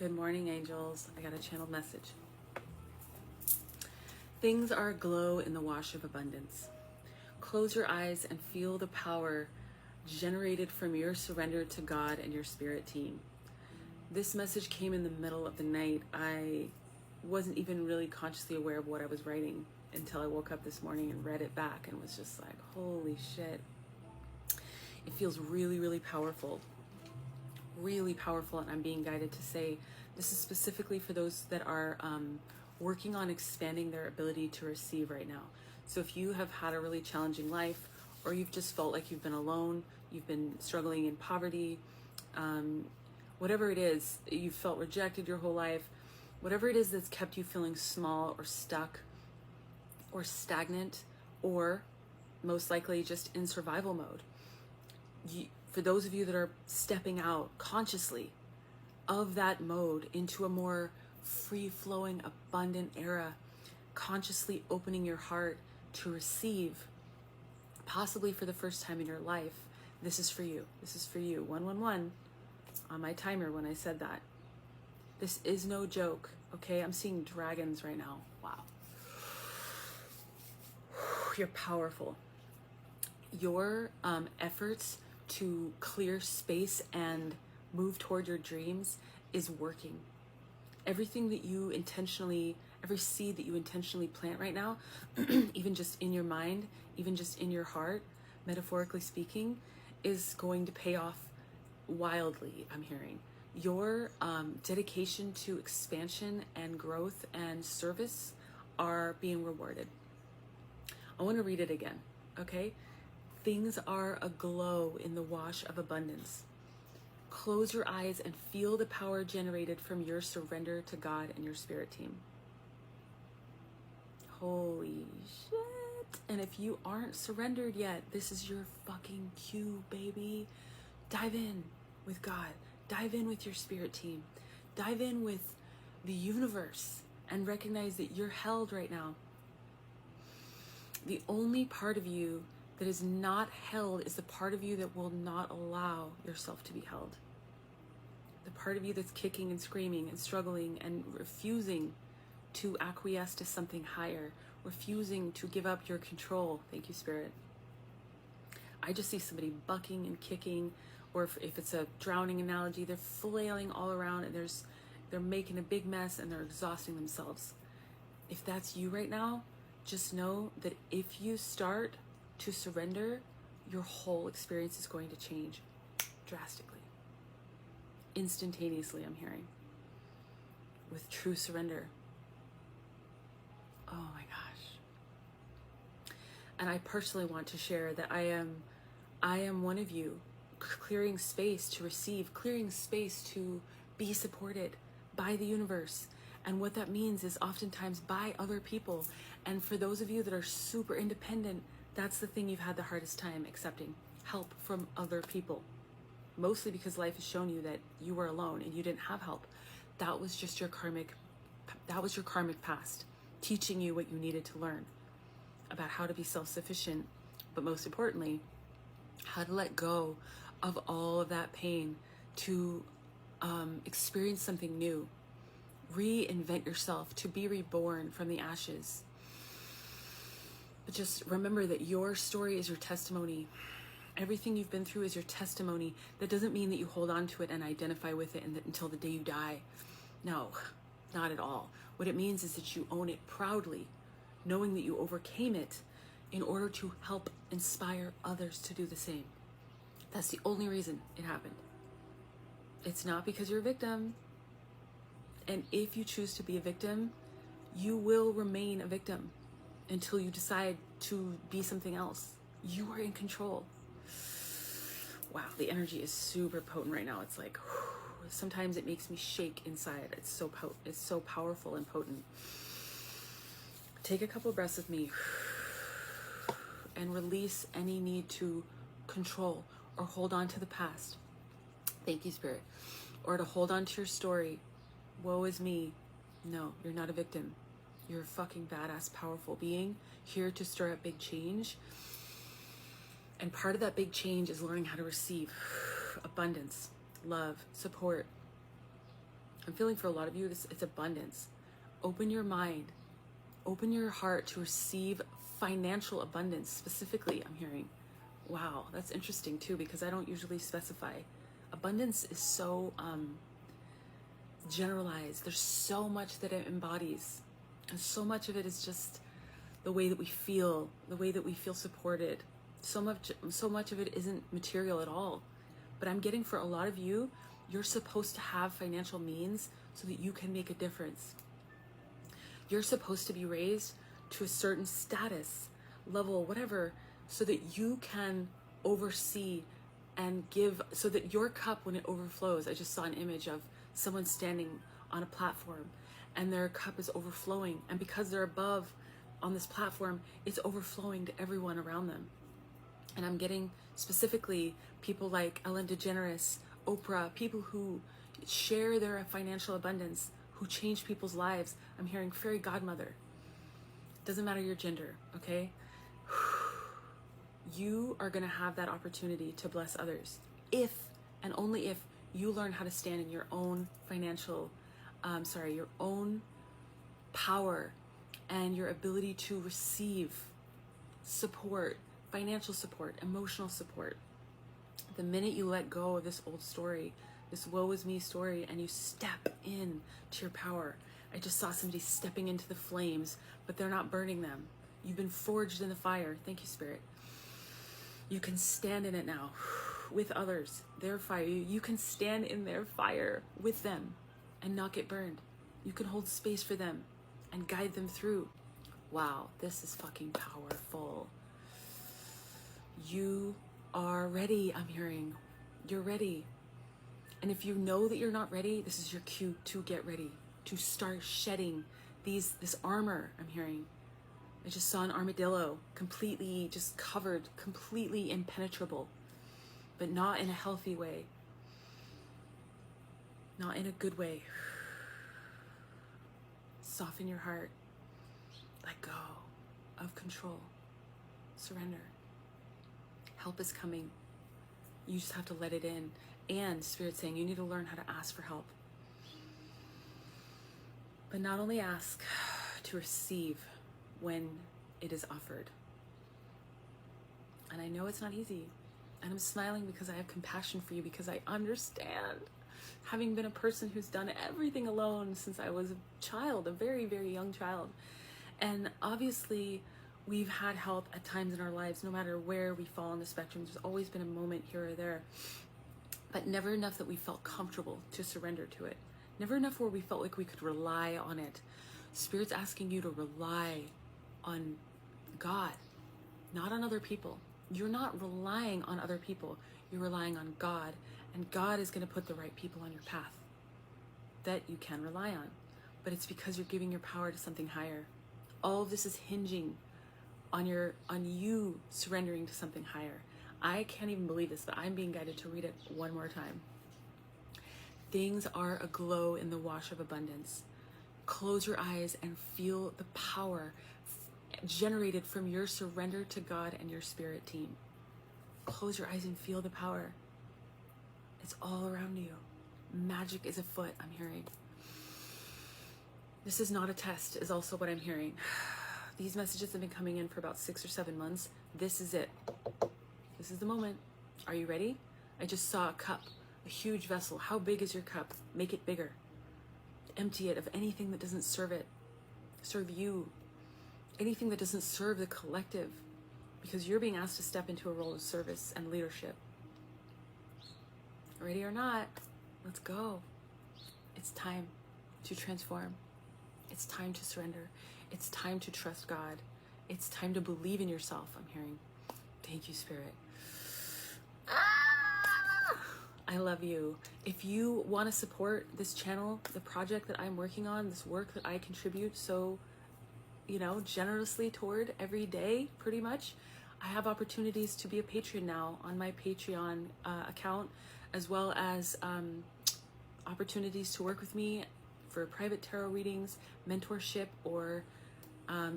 Good morning, angels. I got a channeled message. Things are aglow in the wash of abundance. Close your eyes and feel the power generated from your surrender to God and your spirit team. This message came in the middle of the night. I wasn't even really consciously aware of what I was writing until I woke up this morning and read it back and was just like, holy shit. It feels really, really powerful. Really powerful, and I'm being guided to say this is specifically for those that are working on expanding their ability to receive right now. So if you have had a really challenging life, or you've just felt like you've been alone, you've been struggling in poverty, whatever it is, you've felt rejected your whole life, whatever it is that's kept you feeling small or stuck or stagnant, or most likely just in survival mode. For those of you that are stepping out consciously of that mode into a more free-flowing, abundant era, consciously opening your heart to receive, possibly for the first time in your life, this is for you. This is for you. 111 on my timer when I said that. This is no joke, okay? I'm seeing dragons right now. Wow. You're powerful. Your efforts to clear space and move toward your dreams is working. Everything that you intentionally, every seed that you intentionally plant right now, even just in your mind, even just in your heart, metaphorically speaking, is going to pay off wildly, I'm hearing. Your dedication to expansion and growth and service are being rewarded. I want to read it again, okay? Things are aglow in the wash of abundance. Close your eyes and feel the power generated from your surrender to God and your spirit team. Holy shit. And if you aren't surrendered yet, this is your fucking cue, baby. Dive in with God. Dive in with your spirit team. Dive in with the universe and recognize that you're held right now. The only part of you that is not held is the part of you that will not allow yourself to be held. The part of you that's kicking and screaming and struggling and refusing to acquiesce to something higher, refusing to give up your control. Thank you, Spirit. I just see somebody bucking and kicking, or if it's a drowning analogy, they're flailing all around and they're making a big mess and they're exhausting themselves. If that's you right now, just know that if you start to surrender, your whole experience is going to change drastically. Instantaneously, I'm hearing. With true surrender. Oh my gosh. And I personally want to share that I am one of you, clearing space to receive, clearing space to be supported by the universe. And what that means is oftentimes by other people. And for those of you that are super independent, that's the thing you've had the hardest time accepting, help from other people. Mostly because life has shown you that you were alone and you didn't have help. That was just your karmic past, teaching you what you needed to learn about how to be self-sufficient, but most importantly, how to let go of all of that pain to experience something new, reinvent yourself, to be reborn from the ashes. But just remember that your story is your testimony. Everything you've been through is your testimony. That doesn't mean that you hold on to it and identify with it until the day you die. No, not at all. What it means is that you own it proudly, knowing that you overcame it in order to help inspire others to do the same. That's the only reason it happened. It's not because you're a victim. And if you choose to be a victim, you will remain a victim until you decide to be something else. You are in control. Wow, the energy is super potent right now. It's like, whew, sometimes it makes me shake inside. It's so powerful and potent. Take a couple breaths with me and release any need to control or hold on to the past. Thank you, Spirit. Or to hold on to your story. Woe is me. No, you're not a victim. You're a fucking badass, powerful being here to stir up big change. And part of that big change is learning how to receive abundance, love, support, I'm feeling for a lot of you, it's abundance. Open your mind, open your heart to receive financial abundance specifically, I'm hearing. Wow, that's interesting too, because I don't usually specify. Abundance is so generalized. There's so much that it embodies. And so much of it is just the way that we feel, the way that we feel supported. So much of it isn't material at all. But I'm getting for a lot of you, you're supposed to have financial means so that you can make a difference. You're supposed to be raised to a certain status, level, whatever, so that you can oversee and give, so that your cup, when it overflows, I just saw an image of someone standing on a platform and their cup is overflowing. And because they're above on this platform, it's overflowing to everyone around them. And I'm getting specifically people like Ellen DeGeneres, Oprah, people who share their financial abundance, who change people's lives. I'm hearing fairy godmother. Doesn't matter your gender, okay? You are going to have that opportunity to bless others if and only if you learn how to stand in your own your own power and your ability to receive support, financial support, emotional support. The minute you let go of this old story, this woe is me story, and you step in to your power. I just saw somebody stepping into the flames, but they're not burning them. You've been forged in the fire. Thank you, Spirit. You can stand in it now with others, their fire. You can stand in their fire with them and not get burned. You can hold space for them and guide them through. Wow, this is fucking powerful. You are ready, I'm hearing. You're ready. And if you know that you're not ready, this is your cue to get ready, to start shedding this armor, I'm hearing. I just saw an armadillo completely just covered, completely impenetrable, but not in a healthy way, not in a good way. Soften your heart. Let go of control. Surrender. Help is coming. You just have to let it in. And Spirit's saying you need to learn how to ask for help. But not only ask, to receive when it is offered. And I know it's not easy. And I'm smiling because I have compassion for you, because I understand, having been a person who's done everything alone since I was a child, a very, very young child. And obviously, we've had help at times in our lives, no matter where we fall on the spectrum. There's always been a moment here or there, but never enough that we felt comfortable to surrender to it. Never enough where we felt like we could rely on it. Spirit's asking you to rely on God, not on other people. You're not relying on other people. You're relying on God, and God is going to put the right people on your path that you can rely on. But it's because you're giving your power to something higher. All of this is hinging on you surrendering to something higher. I can't even believe this, but I'm being guided to read it one more time. Things are aglow in the wash of abundance. Close your eyes and feel the power generated from your surrender to God and your spirit team. Close your eyes and feel the power. It's all around you. Magic is afoot, I'm hearing. This is not a test, is also what I'm hearing. These messages have been coming in for about 6 or 7 months. This is it. This is the moment. Are you ready? I just saw a cup, a huge vessel. How big is your cup? Make it bigger. Empty it of anything that doesn't serve you, anything that doesn't serve the collective, because you're being asked to step into a role of service and leadership. Ready or not, let's go. It's time to transform. It's time to surrender. It's time to trust God. It's time to believe in yourself, I'm hearing. Thank you, Spirit. I love you. If you want to support this channel, the project that I'm working on, this work that I contribute so, generously toward every day, pretty much, I have opportunities to be a patron now on my Patreon account, as well as opportunities to work with me for private tarot readings, mentorship, or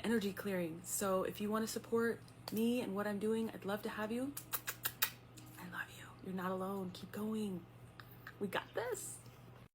energy clearing. So if you want to support me and what I'm doing, I'd love to have you. I love you. You're not alone. Keep going. We got this.